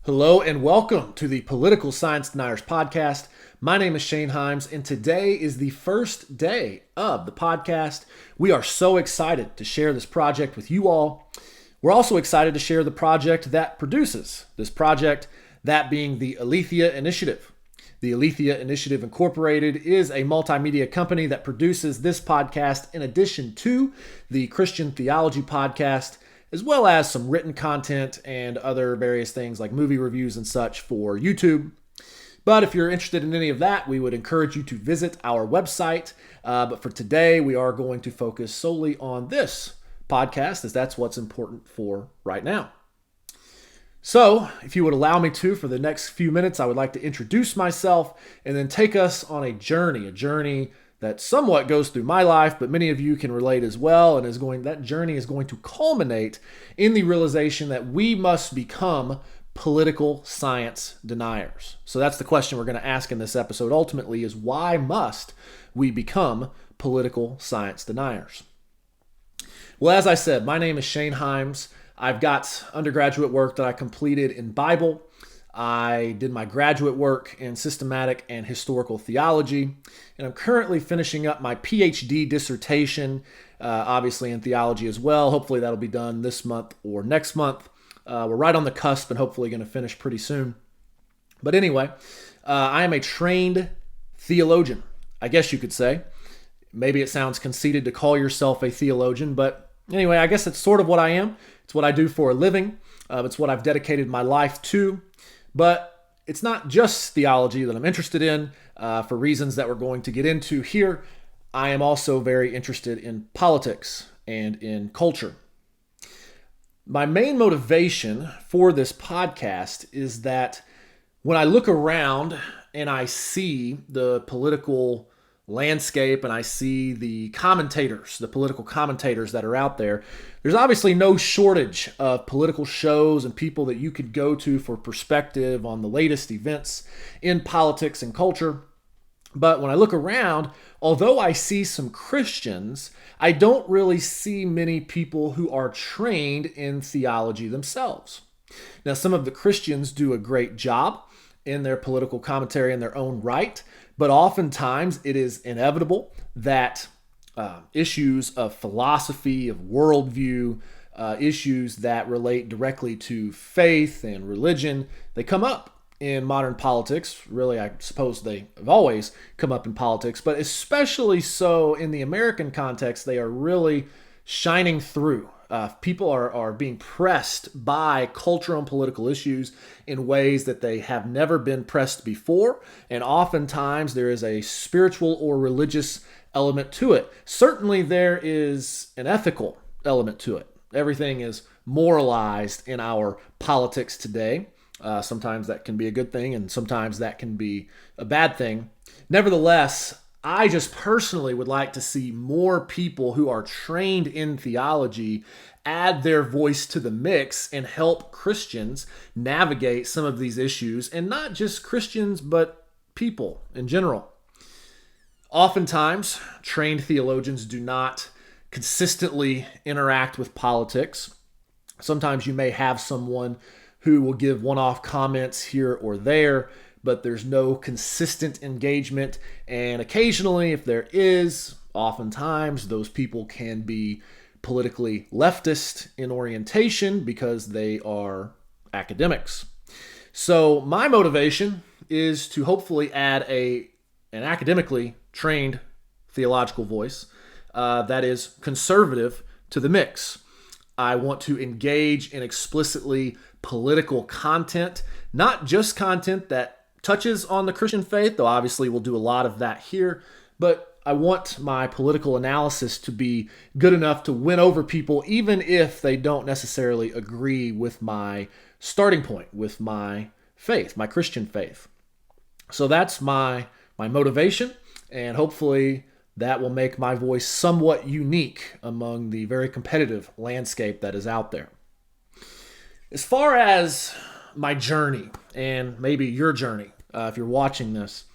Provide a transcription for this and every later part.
Hello and welcome to the Political Science Deniers podcast. My name is Shane Himes, and today is the first day of the podcast. We are so excited to share this project with you all. We're also excited to share the project that produces this project, that being the Aletheia Initiative. The Aletheia Initiative Incorporated is a multimedia company that produces this podcast in addition to the Christian Theology podcast, as well as some written content and other various things like movie reviews and such for YouTube. But if you're interested in any of that, we would encourage you to visit our website. But for today, we are going to focus solely on this podcast, as that's what's important for right now. So, if you would allow me to, for the next few minutes, I would like to introduce myself and then take us on a journey that somewhat goes through my life, but many of you can relate as well, and that journey is going to culminate in the realization that we must become political science deniers. So that's the question we're going to ask in this episode ultimately, is why must we become political science deniers? Well, as I said, my name is Shane Himes. I've got undergraduate work that I completed in Bible. I did my graduate work in systematic and historical theology, and I'm currently finishing up my PhD dissertation, obviously in theology as well. Hopefully that'll be done this month or next month. We're right on the cusp and hopefully going to finish pretty soon. But anyway, I am a trained theologian, I guess you could say. Maybe it sounds conceited to call yourself a theologian, but anyway, I guess it's sort of what I am. It's what I do for a living. It's what I've dedicated my life to. But it's not just theology that I'm interested in for reasons that we're going to get into here. I am also very interested in politics and in culture. My main motivation for this podcast is that when I look around and I see the political landscape and I see the political commentators that are out there, there's obviously no shortage of political shows and people that you could go to for perspective on the latest events in politics and culture. But when I look around, although I see some Christians, I don't really see many people who are trained in theology themselves. Now, some of the Christians do a great job in their political commentary in their own right, but oftentimes it is inevitable that issues of philosophy, of worldview, issues that relate directly to faith and religion, they come up in modern politics. Really, I suppose they have always come up in politics, but especially so in the American context, they are really shining through. People are being pressed by cultural and political issues in ways that they have never been pressed before. And oftentimes there is a spiritual or religious element to it. Certainly there is an ethical element to it. Everything is moralized in our politics today. Sometimes that can be a good thing, and sometimes that can be a bad thing. Nevertheless, I just personally would like to see more people who are trained in theology add their voice to the mix and help Christians navigate some of these issues, and not just Christians, but people in general. Oftentimes, trained theologians do not consistently interact with politics. Sometimes you may have someone who will give one-off comments here or there, but there's no consistent engagement. And occasionally, if there is, oftentimes those people can be politically leftist in orientation because they are academics. So my motivation is to hopefully add an academically trained theological voice that is conservative to the mix. I want to engage in explicitly political content, not just content that touches on the Christian faith, though obviously we'll do a lot of that here, but I want my political analysis to be good enough to win over people, even if they don't necessarily agree with my starting point, with my faith, my Christian faith. So that's my motivation, and hopefully that will make my voice somewhat unique among the very competitive landscape that is out there. As far as my journey, and maybe your journey, if you're watching this,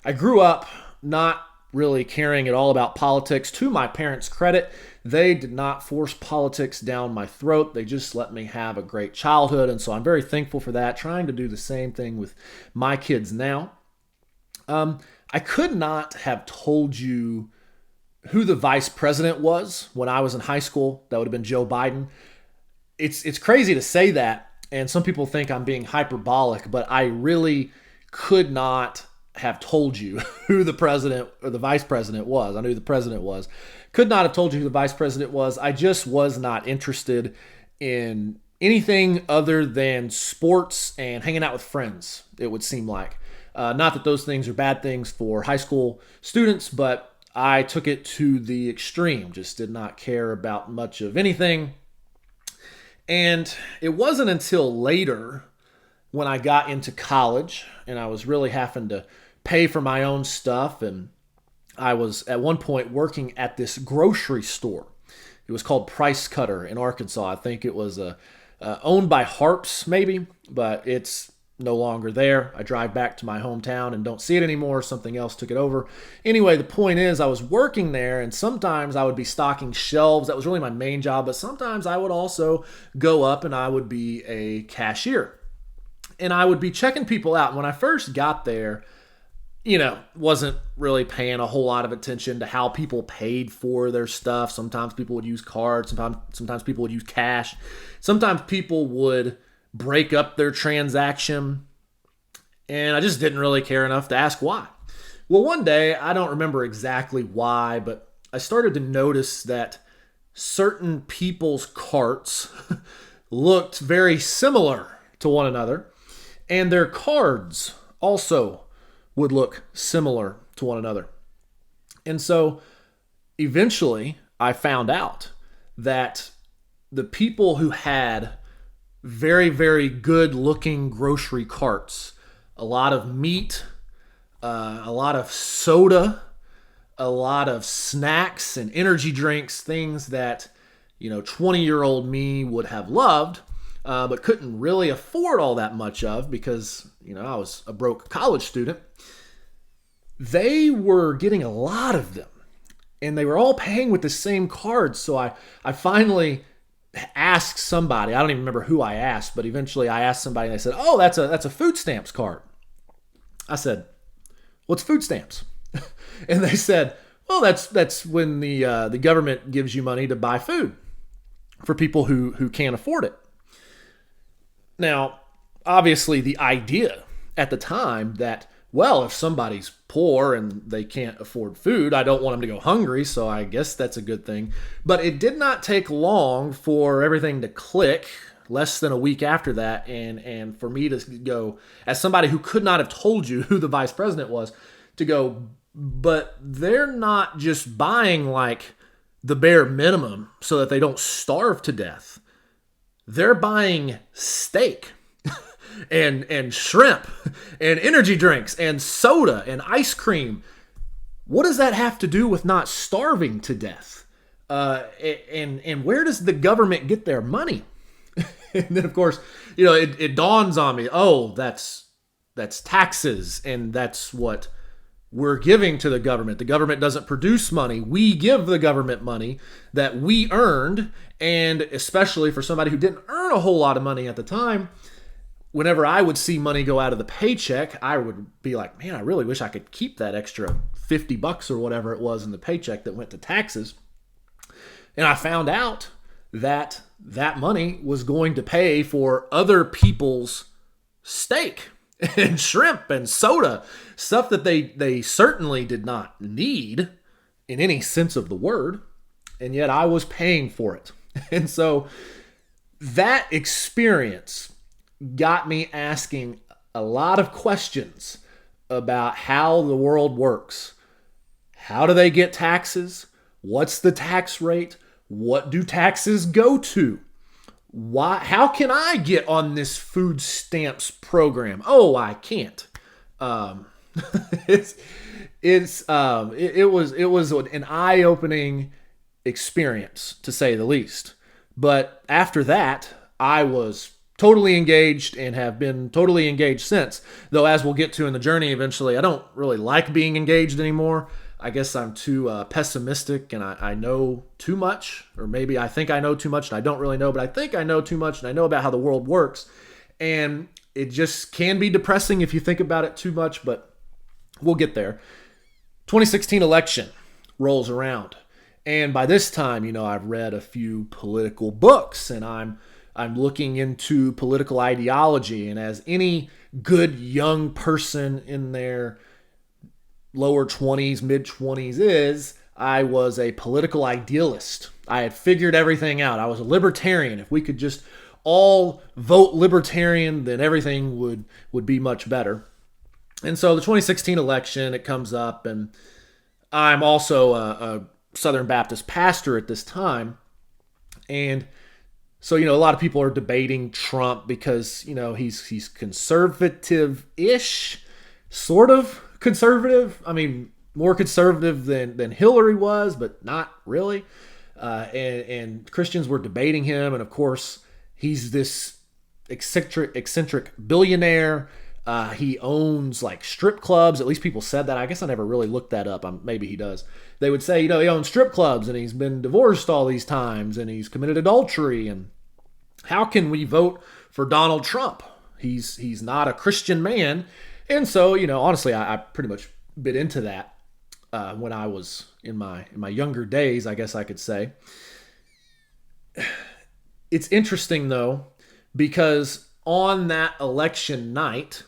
I grew up not really caring at all about politics. To my parents' credit, they did not force politics down my throat. They just let me have a great childhood. And so I'm very thankful for that, trying to do the same thing with my kids now. I could not have told you who the vice president was when I was in high school. That would have been Joe Biden. It's crazy to say that, and some people think I'm being hyperbolic, but I really could not have told you who the president or the vice president was. I knew who the president was. Could not have told you who the vice president was. I just was not interested in anything other than sports and hanging out with friends, it would seem like. Not that those things are bad things for high school students, but I took it to the extreme. Just did not care about much of anything. And it wasn't until later when I got into college and I was really having to pay for my own stuff, and I was at one point working at this grocery store. It was called Price Cutter in Arkansas. I think it was owned by Harps maybe, but it's no longer there. I drive back to my hometown and don't see it anymore. Something else took it over. Anyway, the point is I was working there, and sometimes I would be stocking shelves. That was really my main job, but sometimes I would also go up and I would be a cashier. And I would be checking people out. When I first got there, wasn't really paying a whole lot of attention to how people paid for their stuff. Sometimes people would use cards. Sometimes people would use cash. Sometimes people would break up their transaction. And I just didn't really care enough to ask why. Well, one day, I don't remember exactly why, but I started to notice that certain people's carts looked very similar to one another. And their cards also would look similar to one another. And so eventually I found out that the people who had very, very good looking grocery carts, a lot of meat, a lot of soda, a lot of snacks and energy drinks, things that, 20-year-old me would have loved, but couldn't really afford all that much of because, I was a broke college student. They were getting a lot of them, and they were all paying with the same cards. So I finally asked somebody, I don't even remember who I asked, but eventually I asked somebody and they said, "Oh, that's a food stamps card." I said, "What's food stamps?" And they said, "Well, that's when the government gives you money to buy food for people who can't afford it." Now, obviously the idea at the time that, well, if somebody's poor and they can't afford food, I don't want them to go hungry, so I guess that's a good thing. But it did not take long for everything to click, less than a week after that, and for me to go, as somebody who could not have told you who the vice president was, to go, but they're not just buying like the bare minimum so that they don't starve to death. They're buying steak and shrimp and energy drinks and soda and ice cream. What does that have to do with not starving to death? And where does the government get their money? And then, of course, it dawns on me, oh, that's taxes, and that's what we're giving to the government. The government doesn't produce money. We give the government money that we earned, and especially for somebody who didn't earn a whole lot of money at the time, whenever I would see money go out of the paycheck, I would be like, man, I really wish I could keep that extra $50 or whatever it was in the paycheck that went to taxes. And I found out that that money was going to pay for other people's steak and shrimp and soda, stuff that they certainly did not need in any sense of the word, and yet I was paying for it. And so that experience got me asking a lot of questions about how the world works. How do they get taxes? What's the tax rate? What do taxes go to? Why? How can I get on this food stamps program? Oh, I can't. It was an eye-opening experience, to say the least. But after that, I was totally engaged and have been totally engaged since. Though, as we'll get to in the journey eventually, I don't really like being engaged anymore. I guess I'm too pessimistic and I know too much, or maybe I think I know too much and I don't really know, but I think I know too much and I know about how the world works. And it just can be depressing if you think about it too much, but we'll get there. 2016 election rolls around. And by this time, I've read a few political books and I'm looking into political ideology. And as any good young person in their lower 20s, mid 20s is, I was a political idealist. I had figured everything out. I was a libertarian. If we could just all vote libertarian, then everything would be much better. And so the 2016 election, it comes up, and I'm also a Southern Baptist pastor at this time. And so, a lot of people are debating Trump because, he's conservative-ish, sort of conservative. I mean, more conservative than Hillary was, but not really. And Christians were debating him. And of course, he's this eccentric billionaire. He owns like strip clubs. At least people said that. I guess I never really looked that up. Maybe he does. They would say, he owns strip clubs and he's been divorced all these times and he's committed adultery. And how can we vote for Donald Trump? He's not a Christian man. And so, honestly, I pretty much bit into that when I was in my younger days, I guess I could say. It's interesting, though, because on that election night,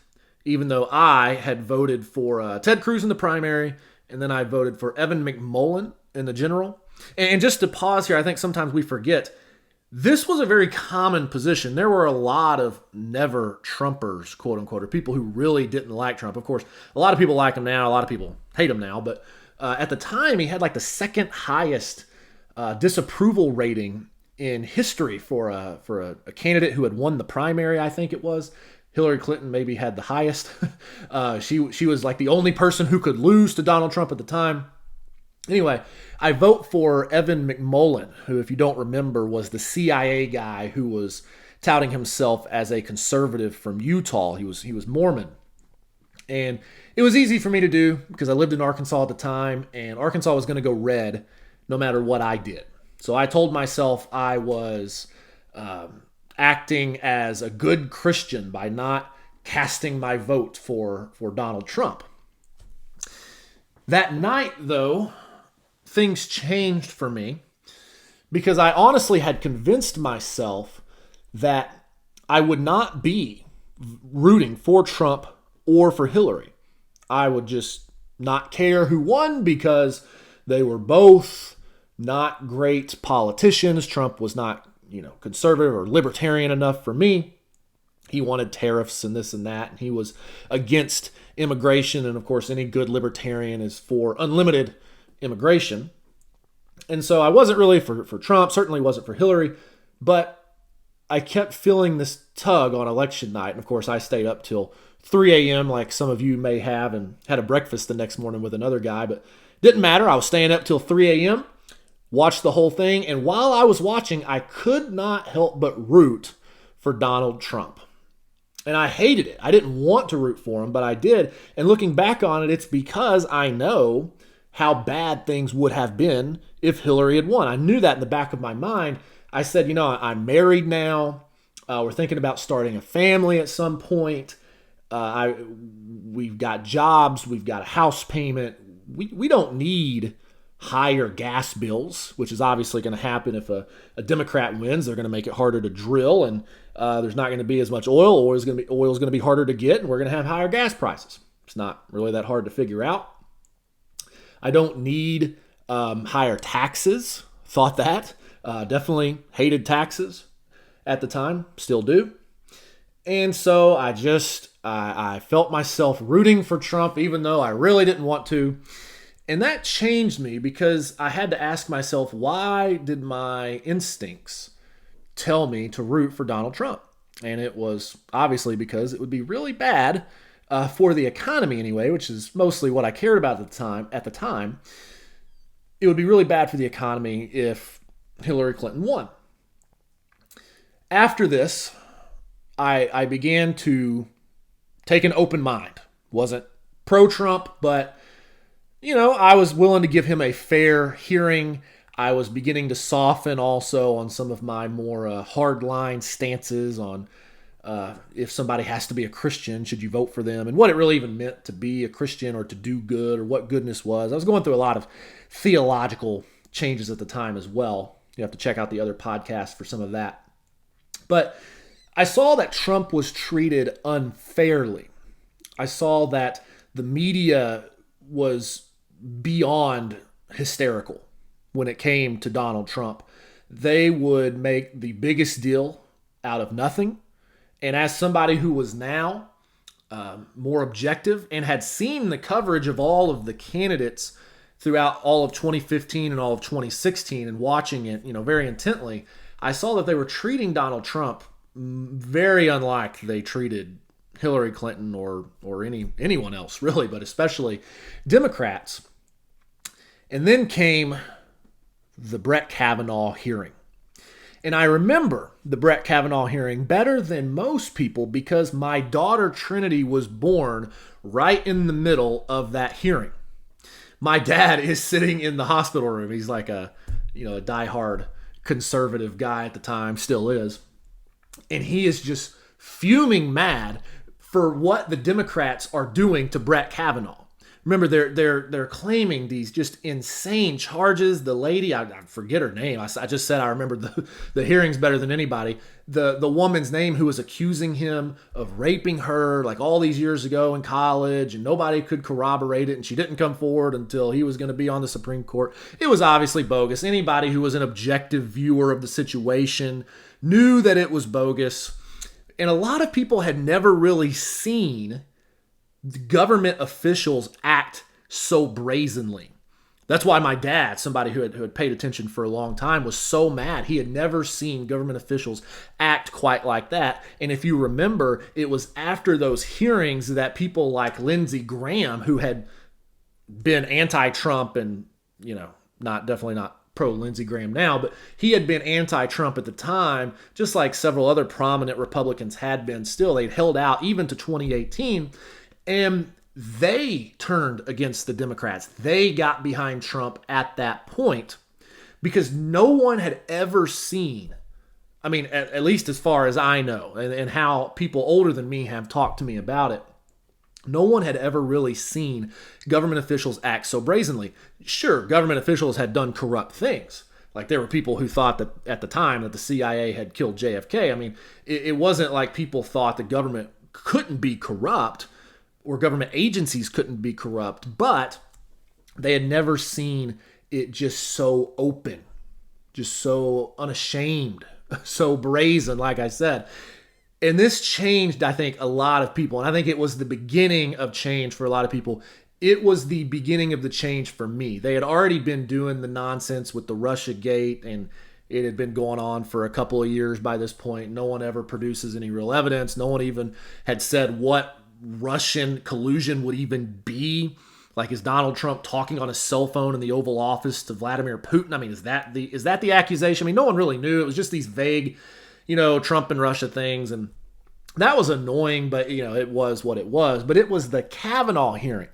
even though I had voted for Ted Cruz in the primary, and then I voted for Evan McMullen in the general. And just to pause here, I think sometimes we forget, this was a very common position. There were a lot of never Trumpers, quote unquote, or people who really didn't like Trump. Of course, a lot of people like him now. A lot of people hate him now. But at the time, he had like the second highest disapproval rating in history for a candidate who had won the primary, I think it was. Hillary Clinton maybe had the highest. She was like the only person who could lose to Donald Trump at the time. Anyway, I vote for Evan McMullen, who, if you don't remember, was the CIA guy who was touting himself as a conservative from Utah. He was Mormon. And it was easy for me to do because I lived in Arkansas at the time, and Arkansas was going to go red no matter what I did. So I told myself I was acting as a good Christian by not casting my vote for Donald Trump. That night, though, things changed for me because I honestly had convinced myself that I would not be rooting for Trump or for Hillary. I would just not care who won because they were both not great politicians. Trump was not, conservative or libertarian enough for me. He wanted tariffs and this and that, and he was against immigration. And of course, any good libertarian is for unlimited immigration. And so I wasn't really for Trump, certainly wasn't for Hillary, but I kept feeling this tug on election night. And of course, I stayed up till 3 a.m. like some of you may have, and had a breakfast the next morning with another guy, but didn't matter. I was staying up till 3 a.m., watched the whole thing, and while I was watching, I could not help but root for Donald Trump. And I hated it. I didn't want to root for him, but I did. And looking back on it, it's because I know how bad things would have been if Hillary had won. I knew that in the back of my mind. I said, I'm married now. We're thinking about starting a family at some point. We've got jobs. We've got a house payment. We don't need higher gas bills, which is obviously going to happen if a Democrat wins. They're going to make it harder to drill, and there's not going to be as much oil. Oil is going to be harder to get, and we're going to have higher gas prices. It's not really that hard to figure out. I don't need higher taxes. Thought that. Definitely hated taxes at the time. Still do. And so I felt myself rooting for Trump, even though I really didn't want to. And that changed me because I had to ask myself, why did my instincts tell me to root for Donald Trump? And it was obviously because it would be really bad for the economy anyway, which is mostly what I cared about at the time. It would be really bad for the economy if Hillary Clinton won. After this, I began to take an open mind. Wasn't pro-Trump, but I was willing to give him a fair hearing. I was beginning to soften also on some of my more hardline stances on if somebody has to be a Christian, should you vote for them, and what it really even meant to be a Christian or to do good or what goodness was. I was going through a lot of theological changes at the time as well. You have to check out the other podcast for some of that. But I saw that Trump was treated unfairly. I saw that the media was beyond hysterical when it came to Donald Trump. They would make the biggest deal out of nothing. And as somebody who was now more objective and had seen the coverage of all of the candidates throughout all of 2015 and all of 2016 and watching it, very intently, I saw that they were treating Donald Trump very unlike they treated Hillary Clinton or anyone else really, but especially Democrats. And then came the Brett Kavanaugh hearing. And I remember the Brett Kavanaugh hearing better than most people because my daughter Trinity was born right in the middle of that hearing. My dad is sitting in the hospital room. He's like a diehard conservative guy at the time, still is. And he is just fuming mad for what the Democrats are doing to Brett Kavanaugh. Remember, they're claiming these just insane charges. The lady, I forget her name. I just said I remember the hearings better than anybody. The woman's name who was accusing him of raping her like all these years ago in college, and nobody could corroborate it, and she didn't come forward until he was going to be on the Supreme Court. It was obviously bogus. Anybody who was an objective viewer of the situation knew that it was bogus. And a lot of people had never really seen government officials act so brazenly. That's why my dad, somebody who had paid attention for a long time, was so mad. He had never seen government officials act quite like that. And if you remember, it was after those hearings that people like Lindsey Graham, who had been anti-Trump and, definitely not pro-Lindsey Graham now, but he had been anti-Trump at the time, just like several other prominent Republicans had been still. They'd held out even to 2018. And they turned against the Democrats. They got behind Trump at that point because no one had ever seen, at least as far as I know, and how people older than me have talked to me about it, no one had ever really seen government officials act so brazenly. Sure, government officials had done corrupt things. Like there were people who thought that at the time that the CIA had killed JFK. It wasn't like people thought the government couldn't be corrupt or government agencies couldn't be corrupt, but they had never seen it just so open, just so unashamed, so brazen, like I said. And this changed, I think, a lot of people. And I think it was the beginning of change for a lot of people. It was the beginning of the change for me. They had already been doing the nonsense with the Russiagate, and it had been going on for a couple of years by this point. No one ever produces any real evidence. No one even had said what Russian collusion would even be. Like, is Donald Trump talking on his cell phone in the Oval Office to Vladimir Putin? Is that the accusation? No one really knew. It was just these vague, Trump and Russia things, and that was annoying, but it was what it was. But it was the Kavanaugh hearing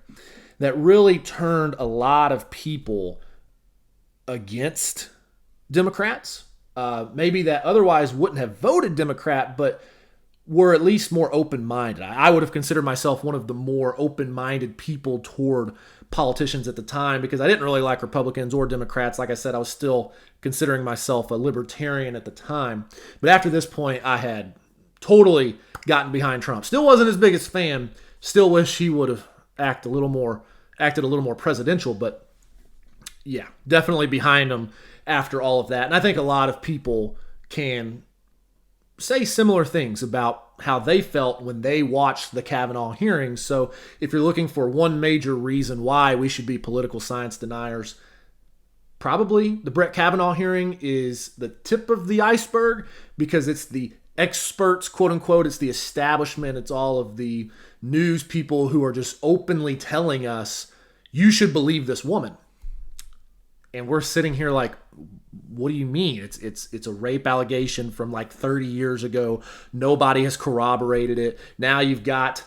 that really turned a lot of people against Democrats. Maybe that otherwise wouldn't have voted Democrat, but were at least more open-minded. I would have considered myself one of the more open-minded people toward politicians at the time because I didn't really like Republicans or Democrats. Like I said, I was still considering myself a libertarian at the time. But after this point, I had totally gotten behind Trump. Still wasn't his biggest fan. Still wish he would have acted a little more presidential. But yeah, definitely behind him after all of that. And I think a lot of people can say similar things about how they felt when they watched the Kavanaugh hearings. So if you're looking for one major reason why we should be political science deniers, probably the Brett Kavanaugh hearing is the tip of the iceberg because it's the experts, quote unquote, it's the establishment, it's all of the news people who are just openly telling us, you should believe this woman. And we're sitting here like, what do you mean? It's a rape allegation from like 30 years ago. Nobody has corroborated it. Now you've got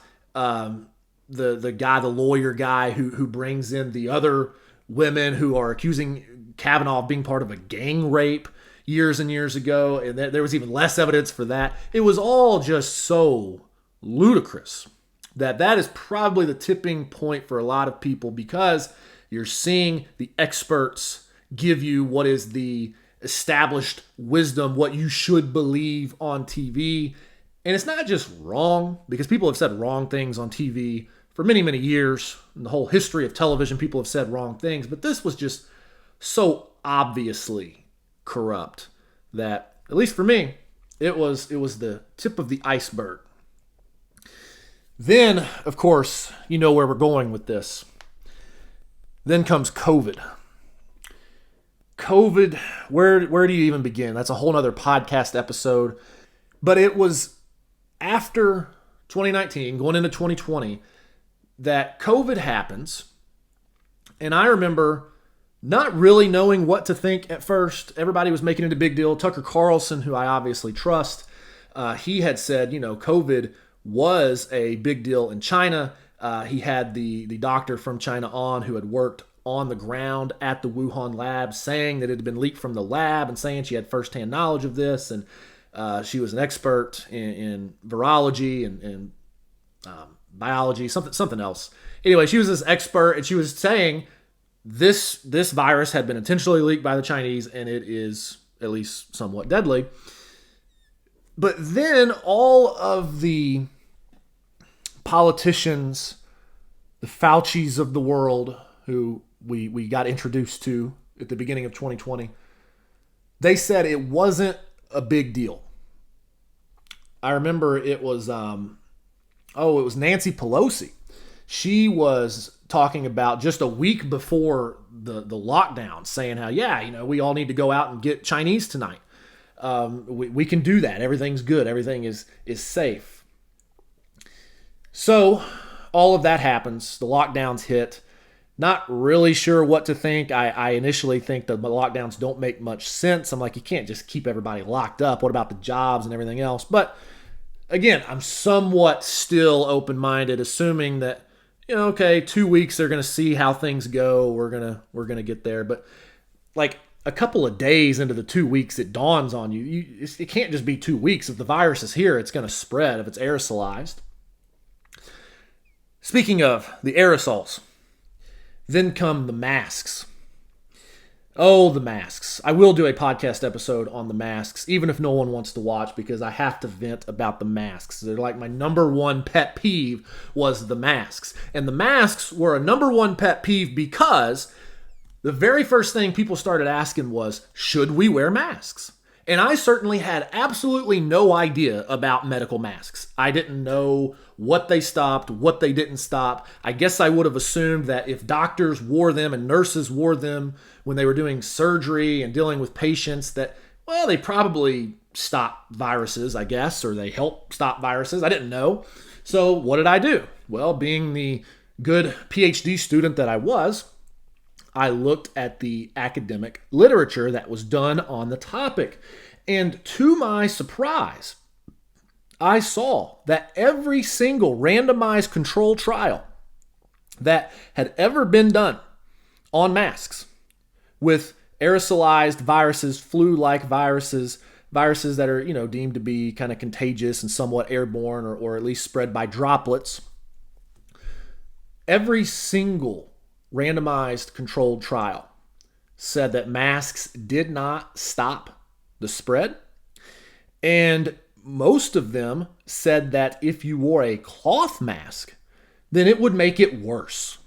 the guy, the lawyer guy who brings in the other women who are accusing Kavanaugh of being part of a gang rape years and years ago, and there was even less evidence for that. It was all just so ludicrous that is probably the tipping point for a lot of people, because you're seeing the experts give you what is the established wisdom, what you should believe on TV. And it's not just wrong, because people have said wrong things on TV for many, many years. In the whole history of television, people have said wrong things. But this was just so obviously corrupt that, at least for me, it was the tip of the iceberg. Then, of course, you know where we're going with this. Then comes COVID. COVID, where do you even begin? That's a whole nother podcast episode. But it was after 2019, going into 2020, that COVID happens. And I remember not really knowing what to think at first. Everybody was making it a big deal. Tucker Carlson, who I obviously trust, he had said, COVID was a big deal in China. He had the doctor from China on who had worked on the ground at the Wuhan lab, saying that it had been leaked from the lab and saying she had firsthand knowledge of this. And she was an expert in virology and biology, something else. Anyway, she was this expert, and she was saying this virus had been intentionally leaked by the Chinese, and it is at least somewhat deadly. But then all of the politicians, the Faucis of the world, who we got introduced to at the beginning of 2020, they said it wasn't a big deal. I remember it was Nancy Pelosi. She was talking about just a week before the lockdown, saying how, we all need to go out and get Chinese tonight. We can do that. Everything's good. Everything is safe. So all of that happens. The lockdowns hit. Not really sure what to think. I initially think the lockdowns don't make much sense. I'm like, you can't just keep everybody locked up. What about the jobs and everything else? But again, I'm somewhat still open-minded, assuming that, 2 weeks they're going to see how things go. We're gonna get there. But like a couple of days into the 2 weeks, it dawns on you. It can't just be 2 weeks. If the virus is here, it's going to spread if it's aerosolized. Speaking of the aerosols, then come the masks. Oh, the masks. I will do a podcast episode on the masks, even if no one wants to watch, because I have to vent about the masks. They're like my number one pet peeve was the masks. And the masks were a number one pet peeve because the very first thing people started asking was, should we wear masks? And I certainly had absolutely no idea about medical masks. I didn't know what they stopped, what they didn't stop. I guess I would have assumed that if doctors wore them and nurses wore them when they were doing surgery and dealing with patients, that, they probably stop viruses, I guess, or they help stop viruses. I didn't know. So what did I do? Well, being the good PhD student that I was, I looked at the academic literature that was done on the topic. And to my surprise, I saw that every single randomized control trial that had ever been done on masks with aerosolized viruses, flu-like viruses that are, deemed to be kind of contagious and somewhat airborne or at least spread by droplets, every single randomized controlled trial said that masks did not stop the spread. And most of them said that if you wore a cloth mask, then it would make it worse.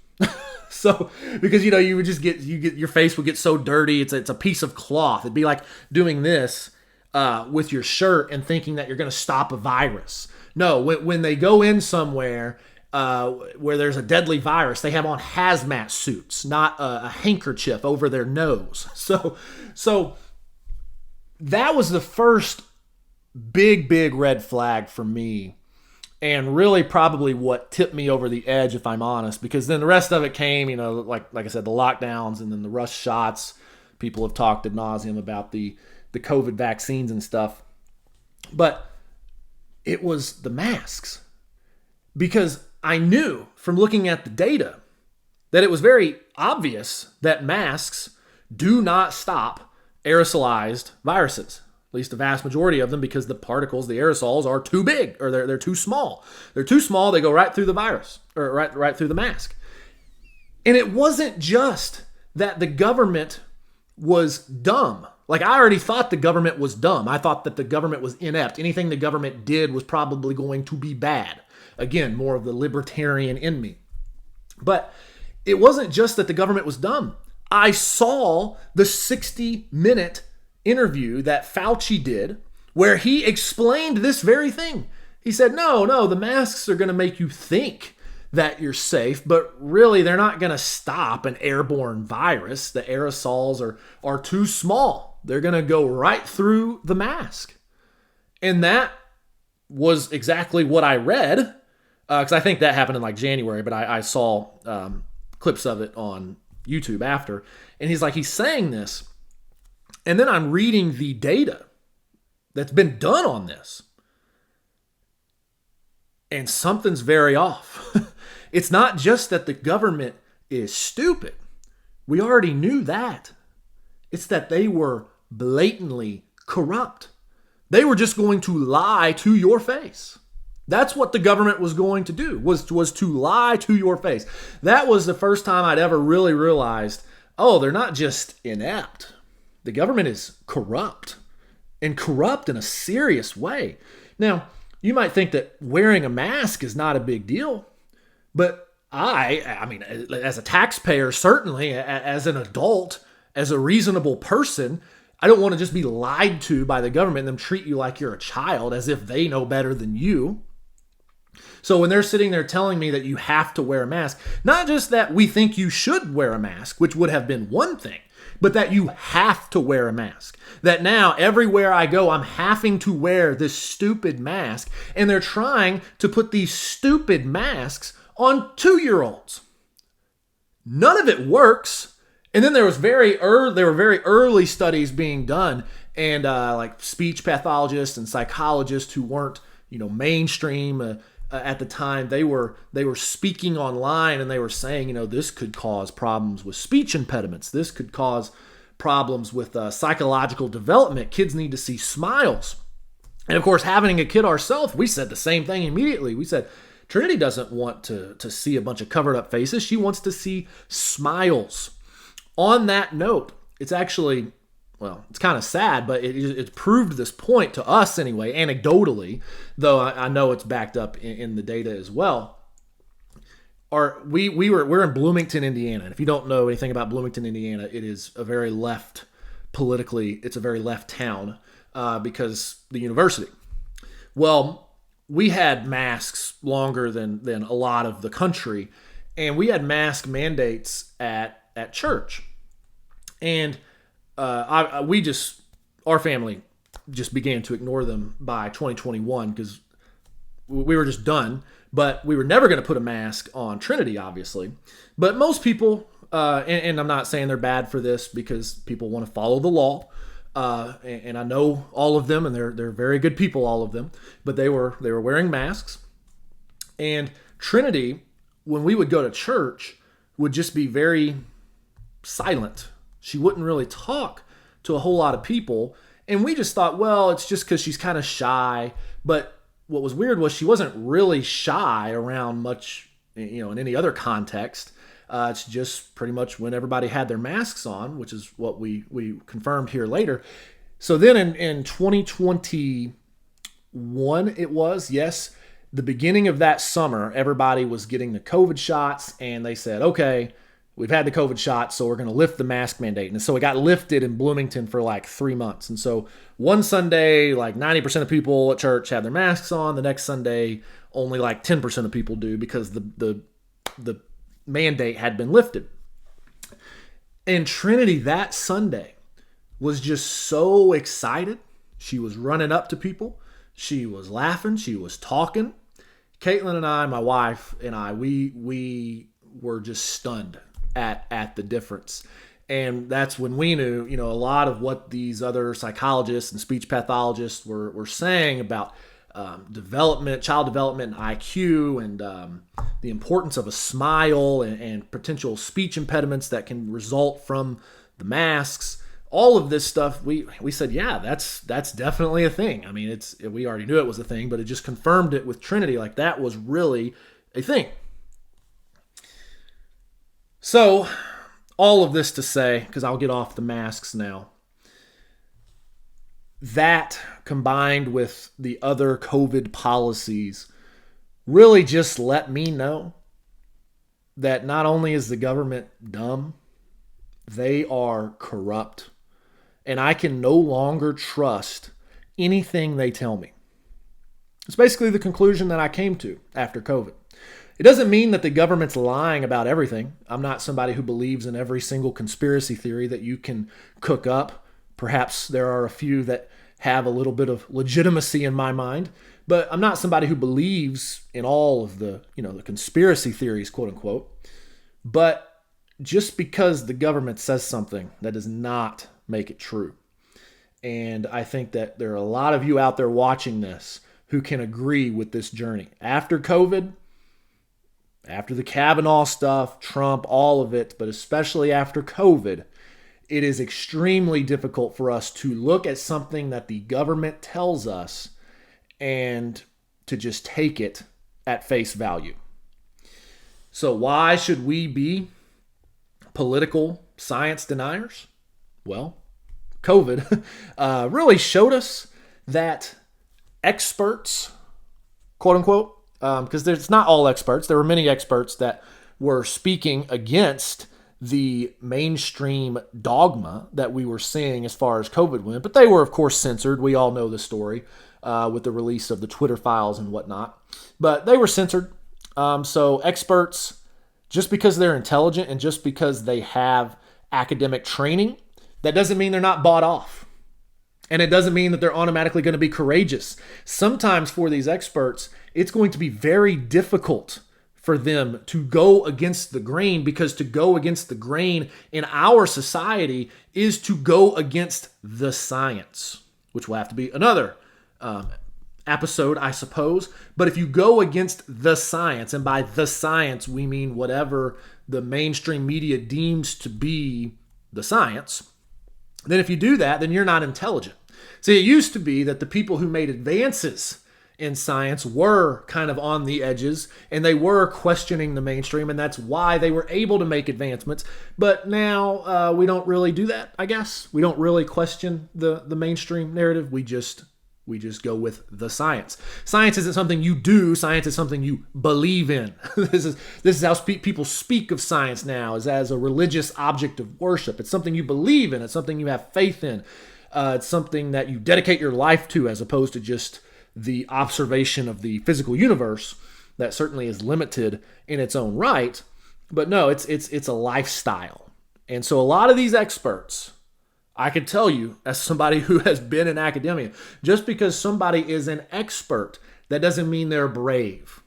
So, because, you would just your face would get so dirty. It's a piece of cloth. It'd be like doing this with your shirt and thinking that you're going to stop a virus. No, when they go in somewhere where there's a deadly virus, they have on hazmat suits, not a handkerchief over their nose. So that was the first big red flag for me, and really probably what tipped me over the edge, if I'm honest, because then the rest of it came, like I said, the lockdowns and then the rush shots. People have talked ad nauseum about the COVID vaccines and stuff. But it was the masks. Because I knew from looking at the data that it was very obvious that masks do not stop aerosolized viruses, at least the vast majority of them, because the particles, the aerosols, are too big, or they're too small. They're too small, they go right through the virus, or right through the mask. And it wasn't just that the government was dumb. Like, I already thought the government was dumb. I thought that the government was inept. Anything the government did was probably going to be bad. Again, more of the libertarian in me. But it wasn't just that the government was dumb. I saw the 60-minute interview that Fauci did where he explained this very thing. He said, no, the masks are going to make you think that you're safe, but really they're not going to stop an airborne virus. The aerosols are too small. They're going to go right through the mask. And that was exactly what I read, because I think that happened in like January, but I saw clips of it on YouTube after. And he's saying this, and then I'm reading the data that's been done on this, and something's very off. It's not just that the government is stupid. We already knew that. It's that they were blatantly corrupt. They were just going to lie to your face. That's what the government was going to do, was to lie to your face. That was the first time I'd ever really realized, oh, they're not just inept. The government is corrupt, and corrupt in a serious way. Now, you might think that wearing a mask is not a big deal, but I mean, as a taxpayer, certainly, as an adult, as a reasonable person, I don't want to just be lied to by the government and them treat you like you're a child as if they know better than you. So when they're sitting there telling me that you have to wear a mask, not just that we think you should wear a mask, which would have been one thing, but that you have to wear a mask. That now everywhere I go, I'm having to wear this stupid mask, and they're trying to put these stupid masks on 2-year-olds. None of it works. And then there were very early studies being done, and like speech pathologists and psychologists who weren't, mainstream at the time, they were speaking online, and they were saying, this could cause problems with speech impediments. This could cause problems with psychological development. Kids need to see smiles. And of course, having a kid ourselves, we said the same thing immediately. We said, Trinity doesn't want to see a bunch of covered up faces. She wants to see smiles. On that note, it's actually, it's kind of sad, but it proved this point to us anyway, anecdotally, though I know it's backed up in the data as well. We're in Bloomington, Indiana. And if you don't know anything about Bloomington, Indiana, it is a very left, politically, it's a very left town because the university. Well, we had masks longer than a lot of the country, and we had mask mandates at church. And our family just began to ignore them by 2021 because we were just done. But we were never going to put a mask on Trinity, obviously. But most people, and I'm not saying they're bad for this because people want to follow the law. And I know all of them, and they're very good people, all of them. But they were wearing masks. And Trinity, when we would go to church, would just be very silent. She wouldn't really talk to a whole lot of people. And we just thought, well, it's just because she's kind of shy. But what was weird was she wasn't really shy around much, in any other context. It's just pretty much when everybody had their masks on, which is what we confirmed here later. So then in 2021, it was, yes, the beginning of that summer, everybody was getting the COVID shots, and they said, okay, we've had the COVID shots, so we're going to lift the mask mandate. And so it got lifted in Bloomington for like 3 months. And so one Sunday, like 90% of people at church had their masks on. The next Sunday, only like 10% of people do because the mandate had been lifted. And Trinity that Sunday was just so excited. She was running up to people. She was laughing. She was talking. Caitlin and I, my wife and I, we were just stunned at the difference. And that's when we knew, a lot of what these other psychologists and speech pathologists were saying about child development, and IQ, and the importance of a smile, and potential speech impediments that can result from the masks. All of this stuff, we said, yeah, that's definitely a thing. I mean, we already knew it was a thing, but it just confirmed it with Trinity. Like, that was really a thing. So, all of this to say, because I'll get off the masks now, that combined with the other COVID policies really just let me know that not only is the government dumb, they are corrupt. And I can no longer trust anything they tell me. It's basically the conclusion that I came to after COVID. It doesn't mean that the government's lying about everything. I'm not somebody who believes in every single conspiracy theory that you can cook up. Perhaps there are a few that have a little bit of legitimacy in my mind, but I'm not somebody who believes in all of the conspiracy theories, quote unquote. But just because the government says something, that does not make it true. And I think that there are a lot of you out there watching this who can agree with this journey. After COVID, after the Kavanaugh stuff, Trump, all of it, but especially after COVID, it is extremely difficult for us to look at something that the government tells us and to just take it at face value. So why should we be political science deniers? Well, COVID really showed us that experts, quote unquote, because it's not all experts. There were many experts that were speaking against the mainstream dogma that we were seeing as far as COVID went, but they were, of course, censored. We all know the story with the release of the Twitter files and whatnot, but they were censored. So experts, just because they're intelligent and just because they have academic training, that doesn't mean they're not bought off. And it doesn't mean that they're automatically going to be courageous. Sometimes for these experts, it's going to be very difficult for them to go against the grain, because to go against the grain in our society is to go against the science, which will have to be another episode, I suppose. But if you go against the science, and by the science, we mean whatever the mainstream media deems to be the science, then if you do that, then you're not intelligent. See, it used to be that the people who made advances in science were kind of on the edges, and they were questioning the mainstream, and that's why they were able to make advancements. But now we don't really do that, I guess. We don't really question the mainstream narrative. We just go with the science. Science isn't something you do. Science is something you believe in. This is how people speak of science now, is as a religious object of worship. It's something you believe in. It's something you have faith in. It's something that you dedicate your life to, as opposed to just the observation of the physical universe that certainly is limited in its own right. But no, it's a lifestyle. And so a lot of these experts, I can tell you, as somebody who has been in academia, just because somebody is an expert, that doesn't mean they're brave.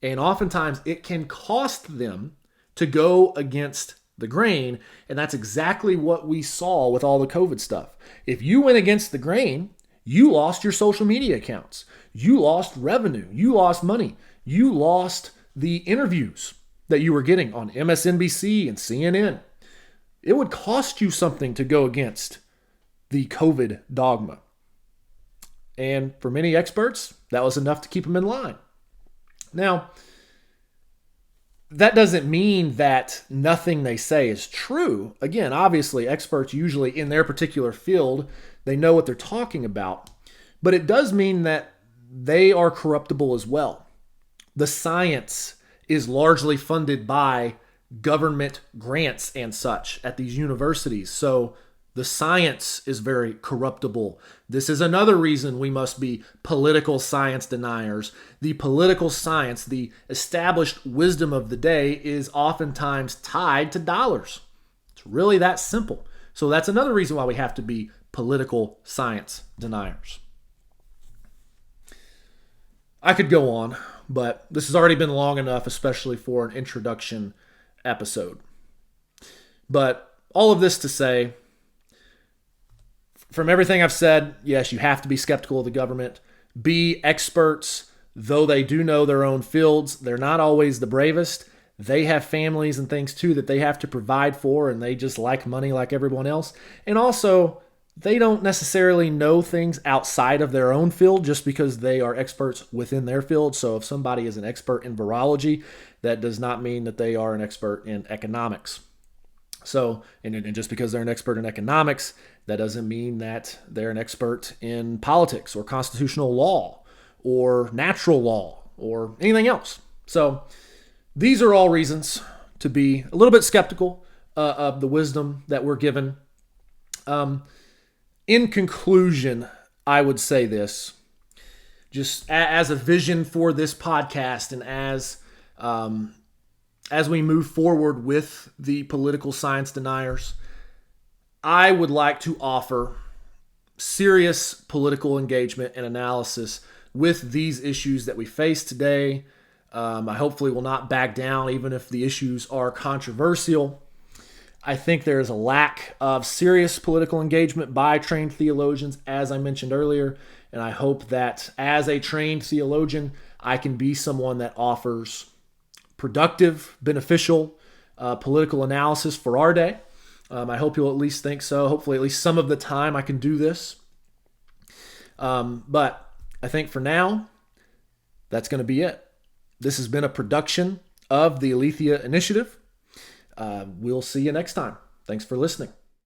And oftentimes it can cost them to go against the grain. And that's exactly what we saw with all the COVID stuff. If you went against the grain, you lost your social media accounts. You lost revenue. You lost money. You lost the interviews that you were getting on MSNBC and CNN. It would cost you something to go against the COVID dogma. And for many experts, that was enough to keep them in line. Now, that doesn't mean that nothing they say is true. Again, obviously, experts usually in their particular field, they know what they're talking about. But it does mean that they are corruptible as well. The science is largely funded by government grants and such at these universities. So the science is very corruptible. This is another reason we must be political science deniers. The political science, the established wisdom of the day, is oftentimes tied to dollars. It's really that simple. So that's another reason why we have to be political science deniers. I could go on, but this has already been long enough, especially for an introduction episode. But all of this to say, from everything I've said, yes, you have to be skeptical of the government. be experts, though they do know their own fields. They're not always the bravest. They have families and things too that they have to provide for, and they just like money like everyone else. And also, they don't necessarily know things outside of their own field just because they are experts within their field. So if somebody is an expert in virology, that does not mean that they are an expert in economics. So, and just because they're an expert in economics, that doesn't mean that they're an expert in politics or constitutional law or natural law or anything else. So these are all reasons to be a little bit skeptical of the wisdom that we're given. In conclusion, I would say this, just as a vision for this podcast and as we move forward with the political science deniers, I would like to offer serious political engagement and analysis with these issues that we face today. I hopefully will not back down even if the issues are controversial. I think there is a lack of serious political engagement by trained theologians, as I mentioned earlier, and I hope that as a trained theologian, I can be someone that offers productive, beneficial political analysis for our day. I hope you'll at least think so. Hopefully at least some of the time I can do this. But I think for now, that's going to be it. This has been a production of the Aletheia Initiative. We'll see you next time. Thanks for listening.